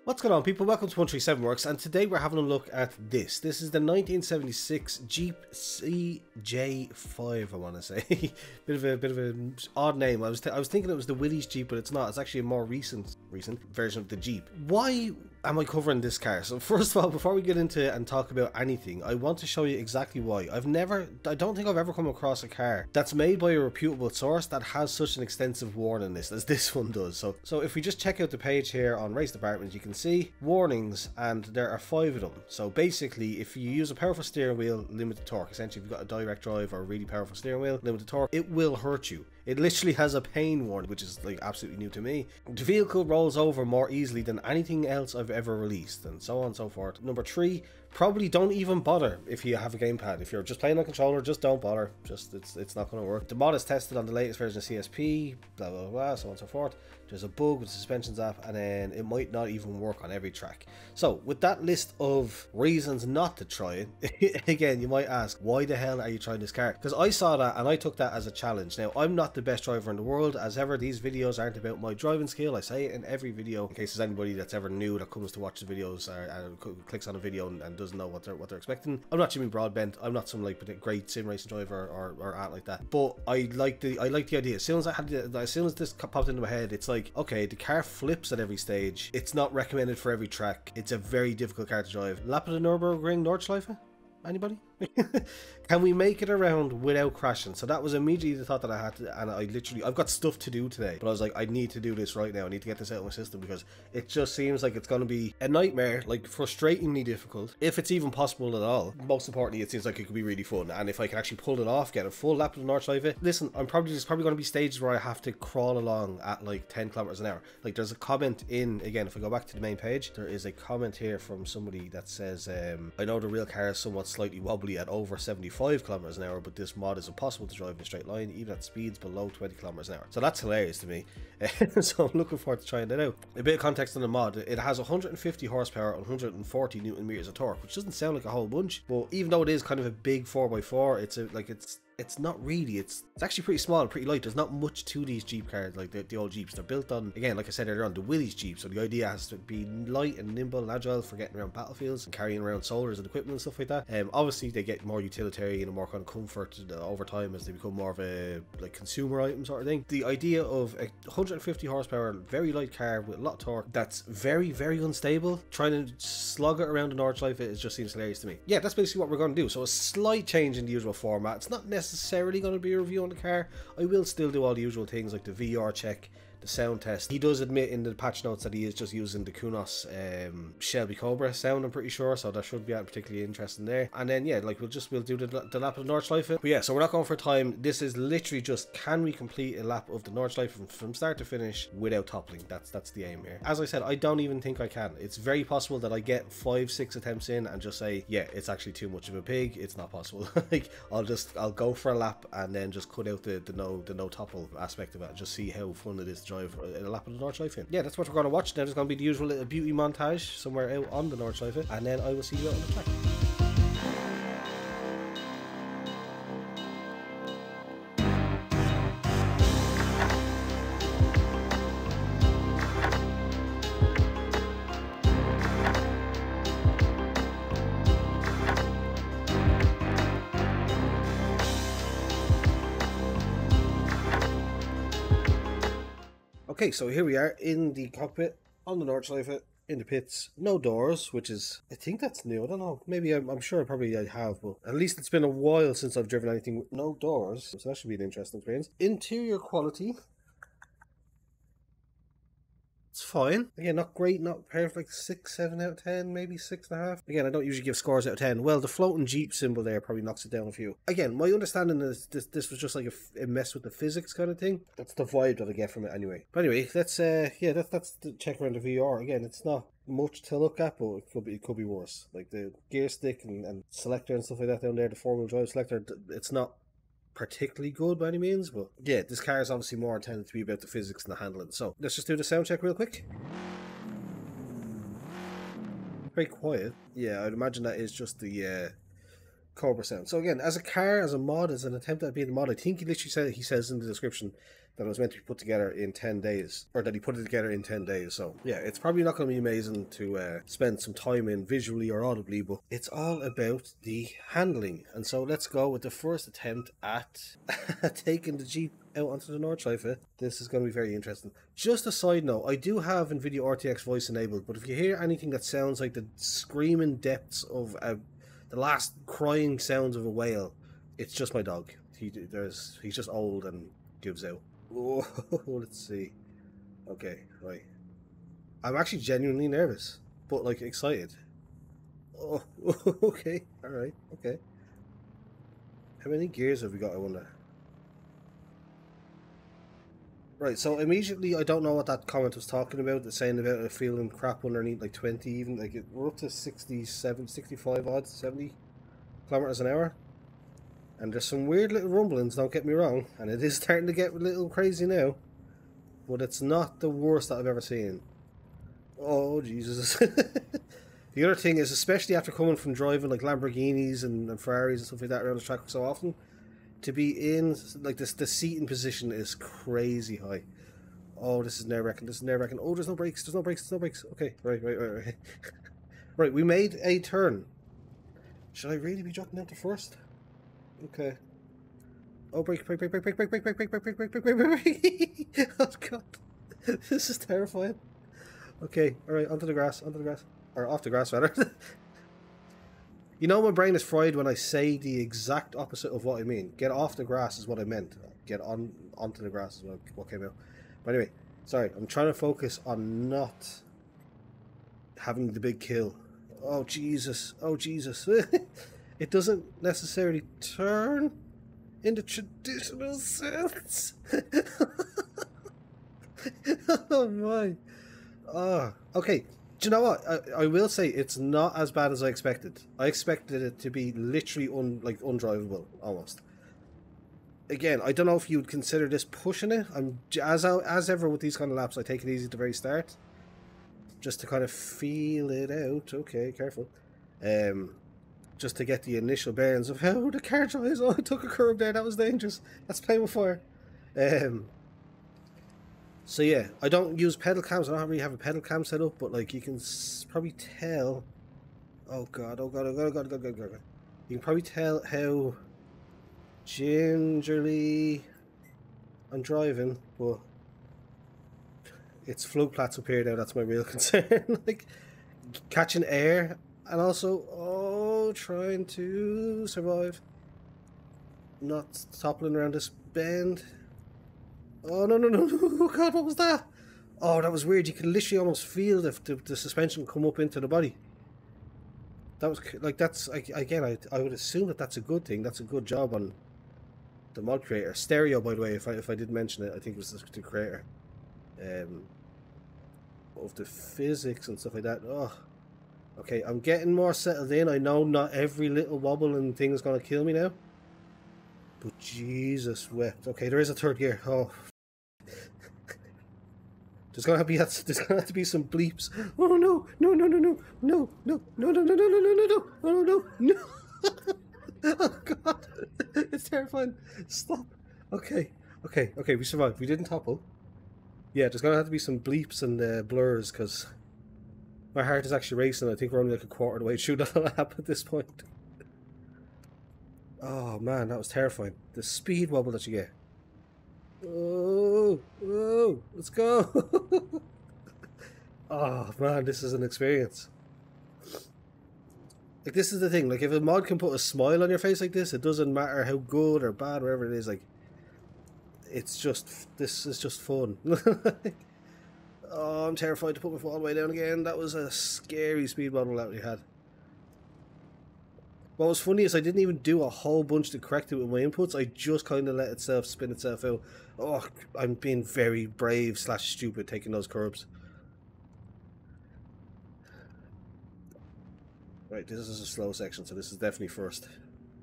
What's going on, people? Welcome to 137 Works, and today we're having a look at this. This is the 1976 Jeep CJ5, I want to say. bit of an odd name. I was thinking it was the Willys Jeep, but it's not. It's actually a more recent version of the Jeep. Why am I covering this car? So first of all, before we get into it and talk about anything, I want to show you exactly why. I don't think I've ever come across a car that's made by a reputable source that has such an extensive warning list as this one does. So if we just check out the page here on Race Department, you can see warnings, and there are 5 of them. So basically, if you use a powerful steering wheel, limited torque. Essentially, if you've got a direct drive or a really powerful steering wheel, limited torque, it will hurt you. It literally has a pain warning, which is like absolutely new to me. The vehicle rolls over more easily than anything else I've ever released, and so on and so forth. Number 3, probably don't even bother if you have a gamepad. If you're just playing on controller, just don't bother. It's not going to work. The mod is tested on the latest version of CSP, blah blah blah, so on and so forth. There's a bug with the suspensions app, and then it might not even work on every track. So with that list of reasons not to try it, again, you might ask, why the hell are you trying this car? Because I saw that and I took that as a challenge. Now, I'm not the best driver in the world. As ever, these videos aren't about my driving skill. I say it in every video in case there's anybody that's ever new that comes to watch the videos or clicks on a video and doesn't know what they're expecting. I'm not Jimmy Broadbent. I'm not some like great sim racing driver or art like that. But I like the idea. As soon as this popped into my head, it's like, okay, the car flips at every stage. It's not recommended for every track. It's a very difficult car to drive. Lap of the Nurburgring, Nordschliefe? Anybody? Can we make it around without crashing? So that was immediately the thought that I had to, and I've got stuff to do today, but I was like, I need to do this right now. I need to get this out of my system because it just seems like it's going to be a nightmare, like frustratingly difficult, if it's even possible at all. Most importantly, it seems like it could be really fun, and if I can actually pull it off, get a full lap of the Nordschleife. Listen, there's probably going to be stages where I have to crawl along at like 10 kilometers an hour. Like there's a comment again, if I go back to the main page, there is a comment here from somebody that says, I know the real car is somewhat slightly wobbly at over 75 kilometers an hour, but this mod is impossible to drive in a straight line, even at speeds below 20 kilometers an hour. So that's hilarious to me. So I'm looking forward to trying that out. A bit of context on the mod: it has 150 horsepower and 140 newton meters of torque, which doesn't sound like a whole bunch, but even though it is kind of a big 4x4, it's not really. It's actually pretty small and pretty light. There's not much to these Jeep cars, like the old Jeeps. They're built on, again, like I said earlier on, the Willys Jeep. So the idea has to be light and nimble and agile for getting around battlefields and carrying around soldiers and equipment and stuff like that. Obviously they get more utilitarian and more kind of comfort over time as they become more of a like consumer item sort of thing. The idea of a 150 horsepower, very light car with a lot of torque that's very, very unstable, trying to slog it around the Nordschleife, it just seems hilarious to me. Yeah, that's basically what we're going to do. So a slight change in the usual format. It's not necessarily going to be a review on the car. I will still do all the usual things like the VR check, the sound test. He does admit in the patch notes that he is just using the Kunos Shelby Cobra sound, I'm pretty sure, so that should be particularly interesting there. And then yeah, like we'll do the lap of the Nordschleife. But yeah, so we're not going for time. This is literally just, can we complete a lap of the Nordschleife from start to finish without toppling? That's the aim here. As I said, I don't even think I can. It's very possible that I get 5-6 attempts in and just say, yeah, it's actually too much of a pig, it's not possible. Like I'll go for a lap and then just cut out the no topple aspect of it and just see how fun it is to drive a lap of the Nordschleife. Yeah, that's what we're going to watch. Now there's going to be the usual little beauty montage somewhere out on the Nordschleife, and then I will see you out on the track. Okay, so here we are in the cockpit on the Nordschleife, in the pits, no doors, which is, I think that's new. I don't know, maybe I'm sure probably I have, but at least it's been a while since I've driven anything with no doors, so that should be an interesting experience. Interior quality, it's fine. Again, not great, not perfect. 6, 7 out of 10, maybe 6.5. Again, I don't usually give scores out of 10. Well, the floating Jeep symbol there probably knocks it down a few. Again, my understanding is this was just like a mess with the physics kind of thing. That's the vibe that I get from it anyway. But anyway, let's yeah, that's the check around the VR. Again, it's not much to look at, but it could be worse. Like the gear stick and selector and stuff like that down there, the 4-wheel drive selector, it's not particularly good by any means, but yeah, this car is obviously more intended to be about the physics and the handling. So let's just do the sound check real quick. Very quiet. Yeah, I'd imagine that is just the Cobra sound. So again, as a car, as a mod, as an attempt at being a mod, I think he literally said, he says in the description that it was meant to be put together in 10 days, or that he put it together in 10 days. So yeah, it's probably not going to be amazing to spend some time in visually or audibly, but it's all about the handling. And so let's go with the first attempt at taking the Jeep out onto the Nordschleife. This is going to be very interesting. Just a side note, I do have NVIDIA RTX voice enabled, but if you hear anything that sounds like the screaming depths of the last crying sounds of a whale, it's just my dog. He's just old and gives out. Oh, let's see. Okay, right. I'm actually genuinely nervous, but like excited. Oh, okay, all right, okay. How many gears have we got, I wonder? Right, so immediately I don't know what that comment was talking about. It's saying about it feeling crap underneath like 20 even. Like we're up to 67, 65 odd, 70 kilometers an hour. And there's some weird little rumblings, don't get me wrong. And it is starting to get a little crazy now. But it's not the worst that I've ever seen. Oh, Jesus. The other thing is, especially after coming from driving like Lamborghinis and Ferraris and stuff like that around the track so often, to be in like this, the seating position is crazy high. Oh, this is nerve-wracking. This is nerve-wracking. Oh, there's no brakes. There's no brakes. There's no brakes. Okay, right. Right, we made a turn. Should I really be dropping down to first? Okay. Oh, brake. Oh, God. This is terrifying. Okay, alright, onto the grass. Or off the grass, rather. You know, my brain is fried when I say the exact opposite of what I mean. Get off the grass is what I meant. Get onto the grass is what came out. But anyway, sorry, I'm trying to focus on not having the big kill. Oh, Jesus. It doesn't necessarily turn in the traditional sense. Oh my. Okay. Do you know what? I will say it's not as bad as I expected. I expected it to be literally undrivable almost. Again, I don't know if you'd consider this pushing it. I'm as ever with these kind of laps, I take it easy at the very start, just to kind of feel it out. Okay, careful. Just to get the initial bearings of how the car drives. Oh, I took a curve there. That was dangerous. That's playing with fire. So yeah, I don't use pedal cams. I don't really have a pedal cam set up, but like you can probably tell. Oh God. You can probably tell how gingerly I'm driving, but it's float plats up here now. That's my real concern. Like catching air, and also trying to survive, not toppling around this bend. Oh no! Oh God, what was that? Oh, that was weird. You could literally almost feel the suspension come up into the body. That was like, that's again, I would assume that that's a good thing. That's a good job on the mod creator. Stereo, by the way, if I did mention it, I think it was the creator of the physics and stuff like that. Oh, okay, I'm getting more settled in. I know not every little wobble and thing is gonna kill me now, but Jesus wept. Okay, there is a third gear. Oh. There's gonna have to be some bleeps. Oh no! No! Oh God! It's terrifying. Stop. Okay. We survived. We didn't topple. Yeah, there's gonna have to be some bleeps and blurs because my heart is actually racing. I think we're only like a quarter of the way through the lap at this point. Oh man, that was terrifying. The speed wobble that you get. Oh, let's go. Oh man, this is an experience. Like, this is the thing, like if a mod can put a smile on your face like this, it doesn't matter how good or bad, whatever it is, like this is just fun. Oh, I'm terrified to put my foot all the way down again. That was a scary speed wobble that we had. What was funny is I didn't even do a whole bunch to correct it with my inputs. I just kind of let itself spin itself out. Oh, I'm being very brave / stupid taking those curbs. Right, this is a slow section, so this is definitely first.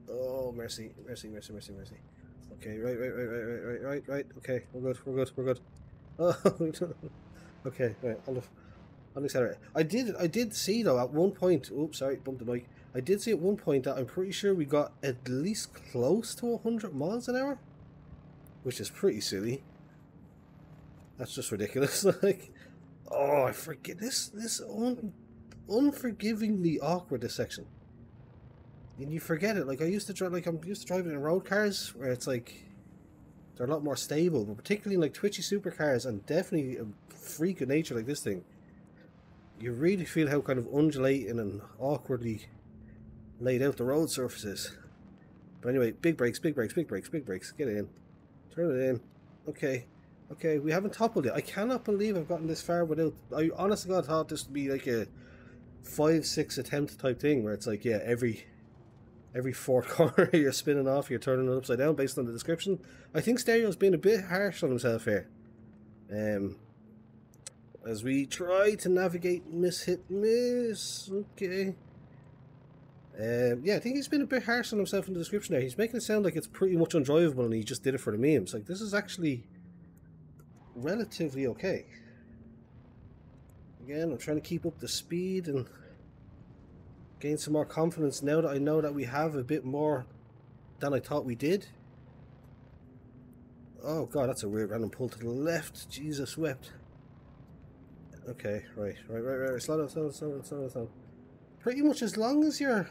Oh, mercy. Okay, right. Okay, we're good. Oh, okay, right. on the accelerator. I did see though at one point. Oops, sorry, bumped the mic. I did see at one point that I'm pretty sure we got at least close to 100 miles an hour, which is pretty silly. That's just ridiculous. Like, oh, I forget this unforgivingly awkward, this section. And you forget it. Like, I used to drive, like, I'm used to driving in road cars where it's like they're a lot more stable, but particularly in like twitchy supercars and definitely a freak of nature like this thing, you really feel how kind of undulating and awkwardly laid out the road surface is. But anyway, big brakes, big brakes, big brakes, big brakes. Get in. Turn it in. Okay. Okay, we haven't toppled it. I cannot believe I've gotten this far without... I honestly God thought this would be like a 5-6 attempt type thing where it's like, yeah, every fourth corner you're spinning off, you're turning it upside down based on the description. I think Stereo's been a bit harsh on himself here. As we try to navigate miss, hit, miss. Okay. Yeah, I think he's been a bit harsh on himself in the description there. He's making it sound like it's pretty much undrivable and he just did it for the memes. Like, this is actually relatively okay. Again, I'm trying to keep up the speed and gain some more confidence now that I know that we have a bit more than I thought we did. Oh god, that's a weird random pull to the left. Jesus wept. Okay, right. Slow down. Pretty much as long as you're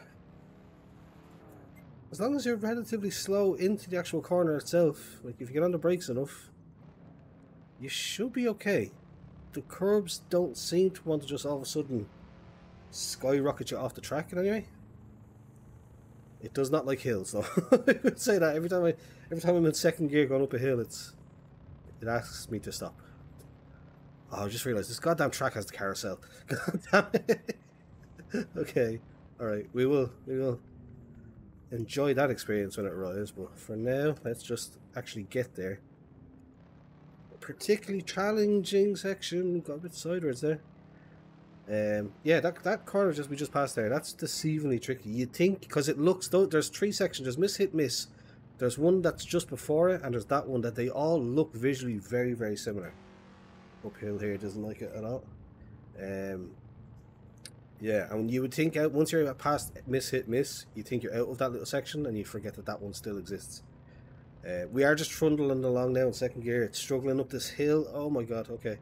relatively slow into the actual corner itself, like if you get on the brakes enough, you should be okay. The curbs don't seem to want to just all of a sudden skyrocket you off the track in any way. It does not like hills though. I would say that every time I'm in second gear going up a hill, it asks me to stop. Oh, I just realised this goddamn track has the carousel. God damn it. Okay, alright, we will enjoy that experience when it arrives, but for now, let's just actually get there. A particularly challenging section, got a bit sideways there. Yeah, that corner we just passed there, that's deceivingly tricky. You'd think, because it looks, though, there's 3 sections, there's miss, hit, miss. There's one that's just before it, and there's that one that they all look visually very, very similar. Uphill here doesn't like it at all. Yeah, and you would think out once you're past miss, hit, miss, you think you're out of that little section and you forget that that one still exists. We are just trundling along now in second gear. It's struggling up this hill. Oh my god, okay.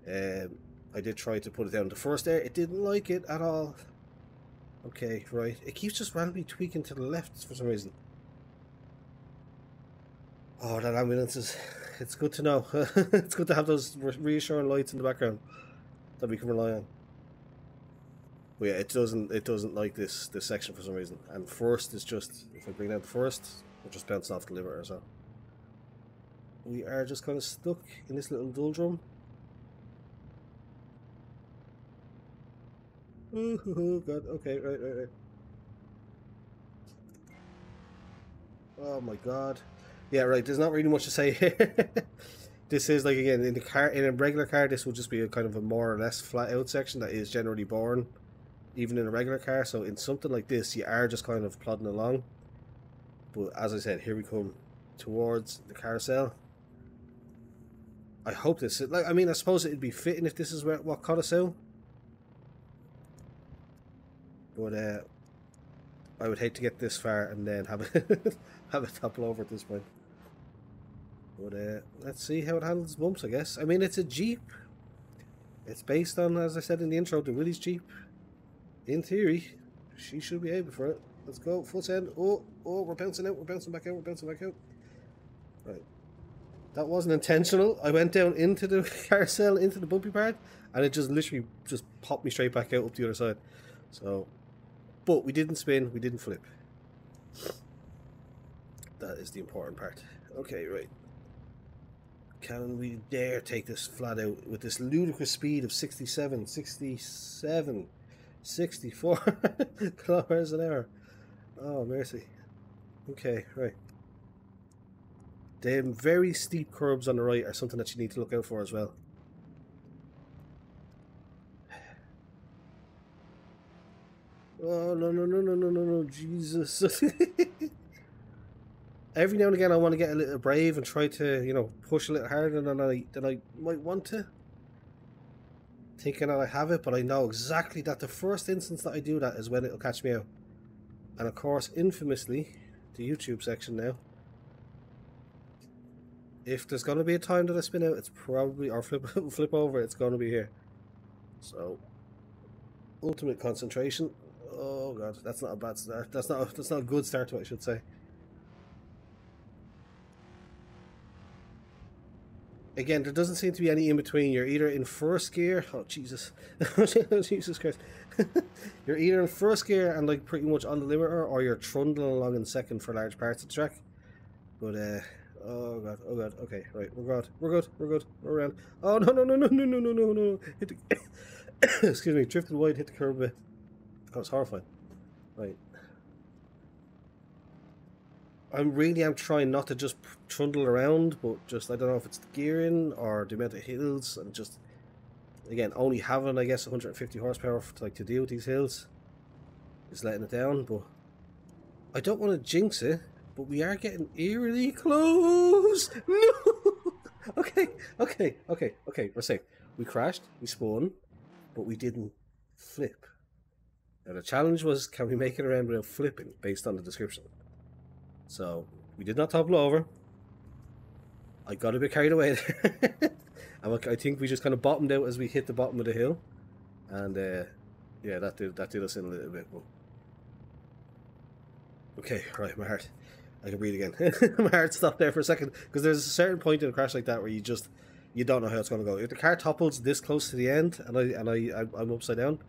I did try to put it down the first there. It didn't like it at all. Okay, right. It keeps just randomly tweaking to the left for some reason. Oh, that ambulance is... It's good to know. It's good to have those reassuring lights in the background that we can rely on. But yeah, it doesn't like this section for some reason. And first is just, if I bring down the first, we're just bouncing off the limiter, so. We are just kind of stuck in this little doldrum. Oh god, okay, right. Oh my god. Yeah, right, there's not really much to say here. This is like, again, in a regular car, this will just be a kind of a more or less flat out section that is generally boring, even in a regular car. So in something like this, you are just kind of plodding along. But as I said, here we come towards the carousel. I hope this, like, I mean, I suppose it'd be fitting if this is what caught us out. But I would hate to get this far and then have it have it topple over at this point. But let's see how it handles bumps, I guess. I mean, it's a Jeep. It's based on, as I said in the intro, the Willys Jeep. In theory, she should be able for it. Let's go, full send. Oh, we're bouncing out, we're bouncing back out. Right. That wasn't intentional. I went down into the carousel, into the bumpy part, and it just literally just popped me straight back out up the other side. So, but we didn't spin, we didn't flip. That is the important part. Okay, right. Can we dare take this flat out with this ludicrous speed of 64 kilometers an hour? Oh, mercy. Okay, right. The very steep curbs on the right are something that you need to look out for as well. Oh, no, Jesus. Every now and again I want to get a little brave and try to, you know, push a little harder than I might want to. thinking that I have it, but I know exactly that the first instance that I do that is when it'll catch me out. And of course, infamously, the YouTube section now. If there's going to be a time that I spin out, it's probably, or flip over, it's going to be here. So, ultimate concentration. Oh god, that's not a bad start. That's not a good start to it, I should say. Again, there doesn't seem to be any in between. You're either in first gear. Oh Jesus, Jesus Christ! You're either in first gear and like pretty much on the limiter, or you're trundling along in second for large parts of the track. But oh god, okay, right, we're good, we're around. Oh no! Hit the excuse me, drifted wide, hit the curb a bit. That was horrifying. Right. I really am trying not to just trundle around, but just, I don't know if it's the gearing or the amount of hills, and just, again, only having, I guess, 150 horsepower to deal with these hills is letting it down. But I don't want to jinx it, but we are getting eerily close. No! Okay, we're safe. We crashed, we spun, but we didn't flip. Now the challenge was, can we make it around without flipping, based on the description. So, we did not topple over. I got a bit carried away there. I think we just kind of bottomed out as we hit the bottom of the hill. And, yeah, that did us in a little bit. But... okay, right, my heart. I can breathe again. My heart stopped there for a second. Because there's a certain point in a crash like that where you don't know how it's going to go. If the car topples this close to the end, and I'm upside down,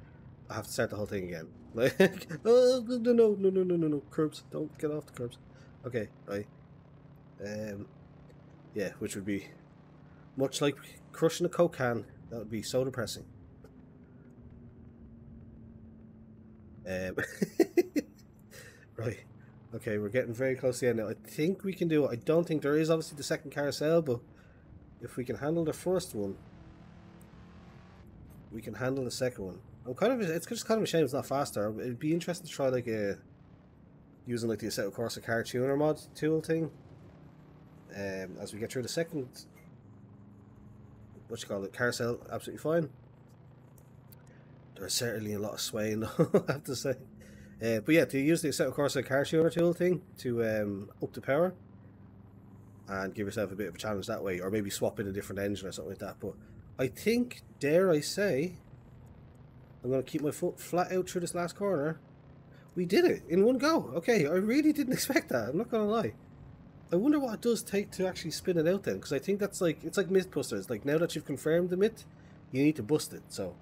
I have to start the whole thing again. Like, oh, no, curbs, don't get off the curbs. Okay, right. Yeah, which would be much like crushing a Coke can. That would be so depressing. Right. Okay, we're getting very close to the end now. I think we can do it. I don't think there is obviously the second carousel, but if we can handle the first one, we can handle the second one. It's just kind of a shame it's not faster. It'd be interesting to try like using like the Assetto Corsa car tuner mod tool thing. As we get through the second, carousel, absolutely fine. There's certainly a lot of swaying, I have to say. But yeah, to use the Assetto Corsa car tuner tool thing to up the power and give yourself a bit of a challenge that way, or maybe swap in a different engine or something like that. But I think, dare I say, I'm going to keep my foot flat out through this last corner. We did it in one go. Okay, I really didn't expect that. I'm not going to lie. I wonder what it does take to actually spin it out then, because I think that's like, it's like Mythbusters. Like, now that you've confirmed the myth, you need to bust it. So,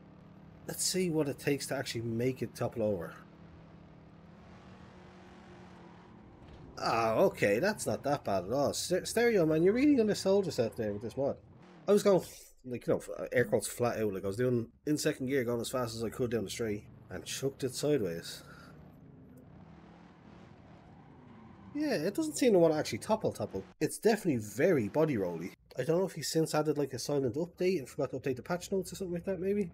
let's see what it takes to actually make it topple over. Ah, okay, that's not that bad at all. Stereo, man, you're really undersold yourself there with this mod. I was going, like, you know, air quotes flat out. Like, I was doing in second gear, going as fast as I could down the straight, and chucked it sideways. Yeah, it doesn't seem to want to actually topple. It's definitely very body rolly. I don't know if he's since added like a silent update and forgot to update the patch notes or something like that, maybe.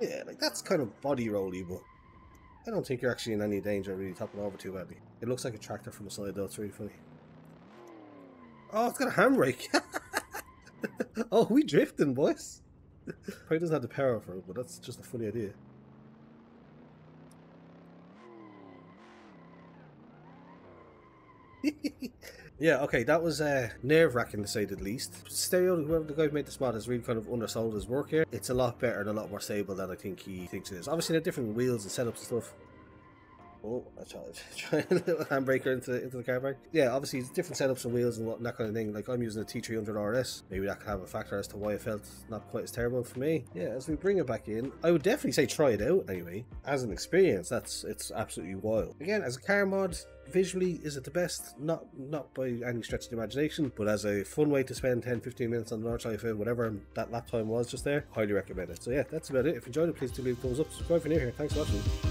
Yeah, like that's kind of body rolly, but I don't think you're actually in any danger of really toppling over too badly. It looks like a tractor from the side though, it's really funny. Oh, it's got a handbrake! Oh, we drifting, boys! Probably doesn't have the power for it, but that's just a funny idea. Yeah, okay, that was nerve-wracking to say the least. Stereo, whoever the guy who made this mod, has really kind of undersold his work here. It's a lot better and a lot more stable than I think he thinks it is. Obviously, they're different wheels and setups and stuff. Oh, I tried a little handbraker into the car park. Yeah, obviously, it's different setups and wheels and that kind of thing. Like, I'm using a T300 RS. Maybe that could have a factor as to why it felt not quite as terrible for me. Yeah, as we bring it back in, I would definitely say try it out anyway. As an experience, it's absolutely wild. Again, as a car mod, visually, is it the best? Not by any stretch of the imagination, but as a fun way to spend 10-15 minutes on the Nordschliefe, whatever that lap time was just there, highly recommend it. So yeah, that's about it. If you enjoyed it, please do leave a thumbs up, subscribe if you're new here. Thanks for watching.